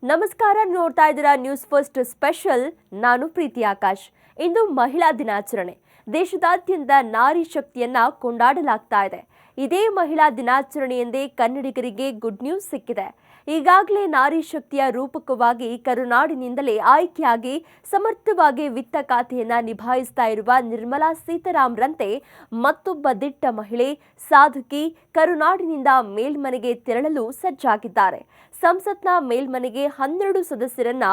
ನಮಸ್ಕಾರ, ನೋಡ್ತಾ ಇದ್ದೀರಾ ನ್ಯೂಸ್ ಫಸ್ಟ್ ಸ್ಪೆಷಲ್. ನಾನು ಪ್ರೀತಿ ಆಕಾಶ್. ಇಂದು ಮಹಿಳಾ ದಿನಾಚರಣೆ. ದೇಶದಾದ್ಯಂತ ನಾರಿ ಶಕ್ತಿಯನ್ನ ಕೊಂಡಾಡಲಾಗ್ತಾ ಇದೆ. ಇದೇ ಮಹಿಳಾ ದಿನಾಚರಣೆಯಂದೇ ಕನ್ನಡಿಗರಿಗೆ ಗುಡ್ ನ್ಯೂಸ್ ಸಿಕ್ಕಿದೆ. ಈಗಾಗಲೇ ನಾರಿ ಶಕ್ತಿಯ ರೂಪಕವಾಗಿ ಕರುನಾಡಿನಿಂದಲೇ ಆಯ್ಕೆಯಾಗಿ ಸಮರ್ಥವಾಗಿ ವಿತ್ತ ಖಾತೆಯನ್ನ ನಿಭಾಯಿಸ್ತಾ ಇರುವ ನಿರ್ಮಲಾ ಸೀತಾರಾಮನ್ರಂತೆ ಮತ್ತೊಬ್ಬ ದಿಟ್ಟ ಮಹಿಳೆ ಸಾಧಕಿ ಕರುನಾಡಿನಿಂದ ಮೇಲ್ಮನೆಗೆ ತೆರಳಲು ಸಜ್ಜಾಗಿದ್ದಾರೆ. ಸಂಸತ್ನ ಮೇಲ್ಮನೆಗೆ 12 ಸದಸ್ಯರನ್ನ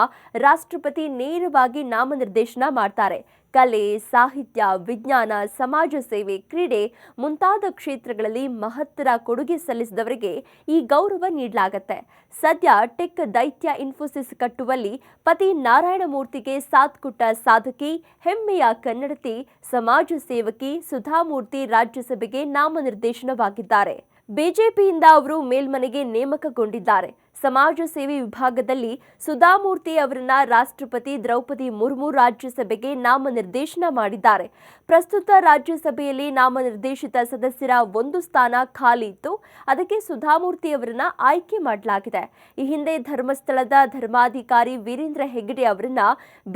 ರಾಷ್ಟ್ರಪತಿ ನೇರವಾಗಿ ನಾಮನಿರ್ದೇಶನ ಮಾಡ್ತಾರೆ. ಕಲೆ, ಸಾಹಿತ್ಯ, ವಿಜ್ಞಾನ, ಸಮಾಜ ಸೇವೆ, ಕ್ರೀಡೆ ಮುಂತಾದ ಕ್ಷೇತ್ರಗಳಲ್ಲಿ ಮಹತ್ತರ ಕೊಡುಗೆ ಸಲ್ಲಿಸಿದವರಿಗೆ ಈ ಗೌರವ ನೀಡಲಾಗುತ್ತೆ. ಸದ್ಯ ಟೆಕ್ ದೈತ್ಯ ಇನ್ಫೋಸಿಸ್ ಕಟ್ಟುವಲ್ಲಿ ಪತಿ ನಾರಾಯಣಮೂರ್ತಿಗೆ ಸಾಥ್ ಕೊಟ್ಟ ಸಾಧಕಿ, ಹೆಮ್ಮೆಯ ಕನ್ನಡತಿ, ಸಮಾಜ ಸೇವಕಿ ಸುಧಾಮೂರ್ತಿ ರಾಜ್ಯಸಭೆಗೆ ನಾಮನಿರ್ದೇಶನವಾಗಿದ್ದಾರೆ. ಬಿಜೆಪಿಯಿಂದ ಅವರು ಮೇಲ್ಮನೆಗೆ ನೇಮಕಗೊಂಡಿದ್ದಾರೆ. ಸಮಾಜ ಸೇವೆ ವಿಭಾಗದಲ್ಲಿ ಸುಧಾಮೂರ್ತಿ ಅವರನ್ನ ರಾಷ್ಟ್ರಪತಿ ದ್ರೌಪದಿ ಮುರ್ಮು ರಾಜ್ಯಸಭೆಗೆ ನಾಮನಿರ್ದೇಶನ ಮಾಡಿದ್ದಾರೆ. ಪ್ರಸ್ತುತ ರಾಜ್ಯಸಭೆಯಲ್ಲಿ ನಾಮನಿರ್ದೇಶಿತ ಸದಸ್ಯರ ಒಂದು ಸ್ಥಾನ ಖಾಲಿ ಇತ್ತು. ಅದಕ್ಕೆ ಸುಧಾಮೂರ್ತಿ ಅವರನ್ನ ಆಯ್ಕೆ ಮಾಡಲಾಗಿದೆ. ಈ ಹಿಂದೆ ಧರ್ಮಸ್ಥಳದ ಧರ್ಮಾಧಿಕಾರಿ ವೀರೇಂದ್ರ ಹೆಗ್ಗಡೆ ಅವರನ್ನ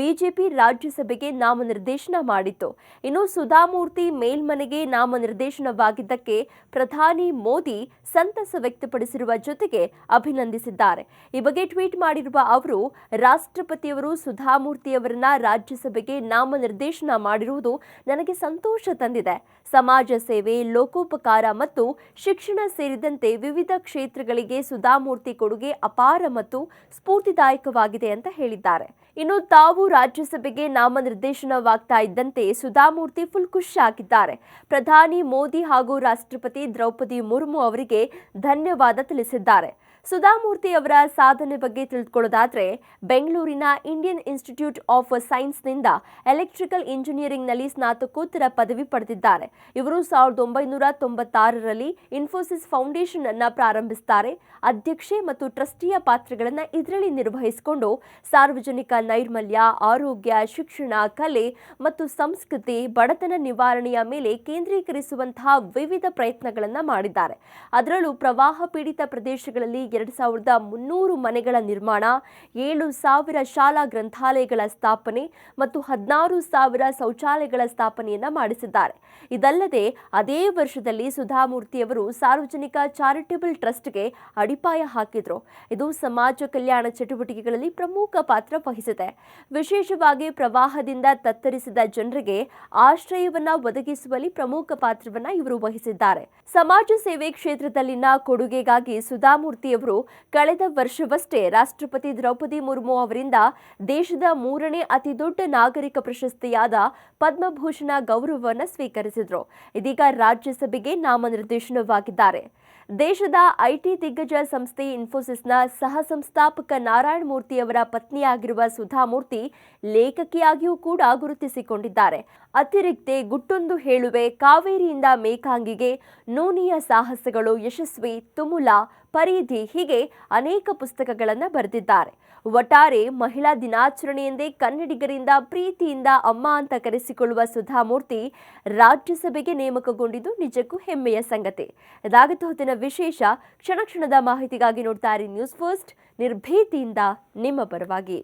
ಬಿಜೆಪಿ ರಾಜ್ಯಸಭೆಗೆ ನಾಮನಿರ್ದೇಶನ ಮಾಡಿತ್ತು. ಇನ್ನು ಸುಧಾಮೂರ್ತಿ ಮೇಲ್ಮನೆಗೆ ನಾಮನಿರ್ದೇಶನವಾಗಿದ್ದಕ್ಕೆ ಪ್ರಧಾನಿ ಮೋದಿ ಸಂತಸ ವ್ಯಕ್ತಪಡಿಸಿರುವ ಜೊತೆಗೆ ಅಭಿನಂದಿಸಿದ್ದಾರೆ. ಈ ಬಗ್ಗೆ ಟ್ವೀಟ್ ಮಾಡಿರುವ ಅವರು, ರಾಷ್ಟ್ರಪತಿಯವರು ಸುಧಾಮೂರ್ತಿಯವರನ್ನ ರಾಜ್ಯಸಭೆಗೆ ನಾಮನಿರ್ದೇಶನ ಮಾಡಿರುವುದು ನನಗೆ ಸಂತೋಷ ತಂದಿದೆ. ಸಮಾಜ ಸೇವೆ, ಲೋಕೋಪಕಾರ ಮತ್ತು ಶಿಕ್ಷಣ ಸೇರಿದಂತೆ ವಿವಿಧ ಕ್ಷೇತ್ರಗಳಿಗೆ ಸುಧಾಮೂರ್ತಿ ಕೊಡುಗೆ ಅಪಾರ ಮತ್ತು ಸ್ಫೂರ್ತಿದಾಯಕವಾಗಿದೆ ಅಂತ ಹೇಳಿದ್ದಾರೆ. ಇನ್ನು ತಾವು ರಾಜ್ಯಸಭೆಗೆ ನಾಮನಿರ್ದೇಶನವಾಗ್ತಾ ಇದ್ದಂತೆ ಸುಧಾಮೂರ್ತಿ ಫುಲ್ ಖುಷಿಯಾಗಿದ್ದಾರೆ. ಪ್ರಧಾನಿ ಮೋದಿ ಹಾಗೂ ರಾಷ್ಟ್ರಪತಿ ದ್ರೌಪದಿ ಮುರ್ಮು ಅವರಿಗೆ ಧನ್ಯವಾದ ತಿಳಿಸಿದ್ದಾರೆ. ಸುಧಾಮೂರ್ತಿ ಅವರ ಸಾಧನೆ ಬಗ್ಗೆ ತಿಳಿದುಕೊಳ್ಳೋದಾದ್ರೆ, ಬೆಂಗಳೂರಿನ ಇಂಡಿಯನ್ ಇನ್ಸ್ಟಿಟ್ಯೂಟ್ ಆಫ್ ಸೈನ್ಸ್ನಿಂದ ಎಲೆಕ್ಟ್ರಿಕಲ್ ಇಂಜಿನಿಯರಿಂಗ್ನಲ್ಲಿ ಸ್ನಾತಕೋತ್ತರ ಪದವಿ ಪಡೆದಿದ್ದಾರೆ. ಇವರು 1996ರಲ್ಲಿ ಇನ್ಫೋಸಿಸ್ ಫೌಂಡೇಶನ್ ಅನ್ನ ಪ್ರಾರಂಭಿಸುತ್ತಾರೆ. ಅಧ್ಯಕ್ಷೆ ಮತ್ತು ಟ್ರಸ್ಟಿಯ ಪಾತ್ರಗಳನ್ನು ಇದರಲ್ಲಿ ನಿರ್ವಹಿಸಿಕೊಂಡು ಸಾರ್ವಜನಿಕ ನೈರ್ಮಲ್ಯ, ಆರೋಗ್ಯ, ಶಿಕ್ಷಣ, ಕಲೆ ಮತ್ತು ಸಂಸ್ಕೃತಿ, ಬಡತನ ನಿವಾರಣೆಯ ಮೇಲೆ ಕೇಂದ್ರೀಕರಿಸುವಂತಹ ವಿವಿಧ ಪ್ರಯತ್ನಗಳನ್ನು ಮಾಡಿದ್ದಾರೆ. ಅದರಲ್ಲೂ ಪ್ರವಾಹ ಪೀಡಿತ ಪ್ರದೇಶಗಳಲ್ಲಿ 2300 ಮನೆಗಳ ನಿರ್ಮಾಣ, 7000 ಶಾಲಾ ಗ್ರಂಥಾಲಯಗಳ ಸ್ಥಾಪನೆ ಮತ್ತು 16,000 ಶೌಚಾಲಯಗಳ ಸ್ಥಾಪನೆಯನ್ನ ಮಾಡಿಸಿದ್ದಾರೆ. ಇದಲ್ಲದೆ ಅದೇ ವರ್ಷದಲ್ಲಿ ಸುಧಾಮೂರ್ತಿಯವರು ಸಾರ್ವಜನಿಕ ಚಾರಿಟಬಲ್ ಟ್ರಸ್ಟ್ಗೆ ಅಡಿಪಾಯ ಹಾಕಿದ್ರು. ಇದು ಸಮಾಜ ಕಲ್ಯಾಣ ಚಟುವಟಿಕೆಗಳಲ್ಲಿ ಪ್ರಮುಖ ಪಾತ್ರ ವಹಿಸಿದೆ. ವಿಶೇಷವಾಗಿ ಪ್ರವಾಹದಿಂದ ತತ್ತರಿಸಿದ ಜನರಿಗೆ ಆಶ್ರಯವನ್ನ ಒದಗಿಸುವಲ್ಲಿ ಪ್ರಮುಖ ಪಾತ್ರವನ್ನ ಇವರು ವಹಿಸಿದ್ದಾರೆ. ಸಮಾಜ ಸೇವೆ ಕ್ಷೇತ್ರದಲ್ಲಿನ ಕೊಡುಗೆಗಾಗಿ ಸುಧಾಮೂರ್ತಿಯವರು ಕಳೆದ ವರ್ಷವಷ್ಟೇ ರಾಷ್ಟ್ರಪತಿ ದ್ರೌಪದಿ ಮುರ್ಮು ಅವರಿಂದ ದೇಶದ 3ನೇ ಅತಿದೊಡ್ಡ ನಾಗರಿಕ ಪ್ರಶಸ್ತಿಯಾದ ಪದ್ಮಭೂಷಣ ಗೌರವವನ್ನು ಸ್ವೀಕರಿಸಿದ್ರು. ಇದೀಗ ರಾಜ್ಯಸಭೆಗೆ ನಾಮನಿರ್ದೇಶನವಾಗಿದ್ದಾರೆ. ದೇಶದ ಐಟಿ ದಿಗ್ಗಜ ಸಂಸ್ಥೆ ಇನ್ಫೋಸಿಸ್ನ ಸಹ ಸಂಸ್ಥಾಪಕ ನಾರಾಯಣಮೂರ್ತಿ ಅವರ ಪತ್ನಿಯಾಗಿರುವ ಸುಧಾಮೂರ್ತಿ ಲೇಖಕಿಯಾಗಿಯೂ ಕೂಡ ಗುರುತಿಸಿಕೊಂಡಿದ್ದಾರೆ. ಅತಿರಿಕ್ತೆ, ಗುಟ್ಟೊಂದು ಹೇಳುವೆ, ಕಾವೇರಿಯಿಂದ ಮೇಕಾಂಗಿಗೆ, ನೂನಿಯ ಸಾಹಸಗಳು, ಯಶಸ್ವಿ, ತುಮುಲ, ಪರಿಧಿ ಹೀಗೆ ಅನೇಕ ಪುಸ್ತಕಗಳನ್ನು ಬರೆದಿದ್ದಾರೆ. ಒಟ್ಟಾರೆ ಮಹಿಳಾ ದಿನಾಚರಣೆಯಂದೇ ಕನ್ನಡಿಗರಿಂದ ಪ್ರೀತಿಯಿಂದ ಅಮ್ಮ ಅಂತ ಕರೆಸಿಕೊಳ್ಳುವ ಸುಧಾಮೂರ್ತಿ ರಾಜ್ಯಸಭೆಗೆ ನೇಮಕಗೊಂಡಿದ್ದು ನಿಜಕ್ಕೂ ಹೆಮ್ಮೆಯ ಸಂಗತಿ. ಇದಾಗಿತ್ತು ಹೊತ್ತಿನ ವಿಶೇಷ. ಕ್ಷಣ ಕ್ಷಣದ ಮಾಹಿತಿಗಾಗಿ ನೋಡ್ತಾ ಇರಿ ನ್ಯೂಸ್ ಫಸ್ಟ್, ನಿರ್ಭೀತಿಯಿಂದ ನಿಮ್ಮ ಪರವಾಗಿ.